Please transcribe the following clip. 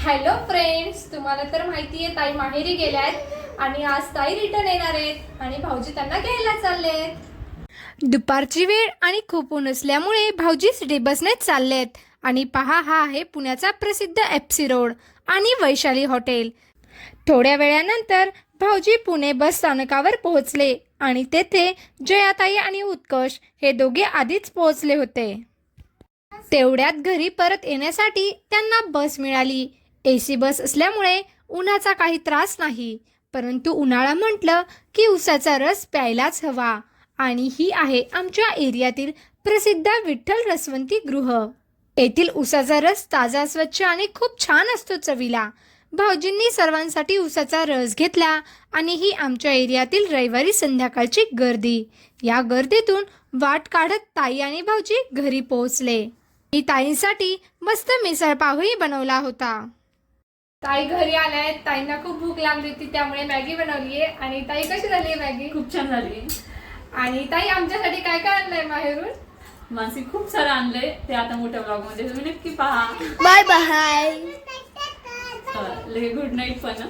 Hello friends, तुम्हाला तर माहिती आहे ताई माहेरी गेल्या आहेत आणि आज ताई रिटर्न येणार आहेत आणि भाऊजी त्यांना घ्यायला चाललेत. दुपारची वेळ आणि खूप ऊन असल्यामुळे भाऊजी सिटी बसनेच चाललेत. आणि पहा, हा आहे पुण्याचा प्रसिद्ध एफसी रोड आणि वैशाली हॉटेल. थोड्या वेळानंतर भाऊजी पुणे बस स्थानकावर पोहोचले आणि तेथे जयाताई आणि उत्कर्ष हे दोघे आधीच पोहोचले होते. तेवढ्यात घरी परत येण्यासाठी त्यांना बस मिळाली. एसी बस असल्यामुळे उन्हाचा काही त्रास नाही, परंतु उन्हाळा म्हटलं की उसाचा रस प्यायलाच हवा. आणि ही आहे आमच्या एरियातील प्रसिद्ध विठ्ठल रसवंती गृह. येथील उसाचा रस ताजा, स्वच्छ आणि खूप छान असतो चवीला. भाऊजींनी सर्वांसाठी उसाचा रस घेतला आणि ही आमच्या एरियातील रविवारी संध्याकाळची गर्दी. या गर्दीतून वाट काढत ताई आणि भाऊजी घरी पोहोचले. मी ताईंसाठी मस्त मिसळ पावही बनवला होता. ताई घरी आल्या, ताईंना खूप भूक लागली होती त्यामुळे मॅगी बनवली आहे. आणि ताई कशी झाली मॅगी? खूप छान झाली. आणि ताई आमच्यासाठी काय काय आणलंय माहेरून? मानसी खूप सारं आणलंय, ते आता मोठ्या ब्लॉग मध्ये तुम्ही नक्की पहा. Bye bye. गुड नाईट पण.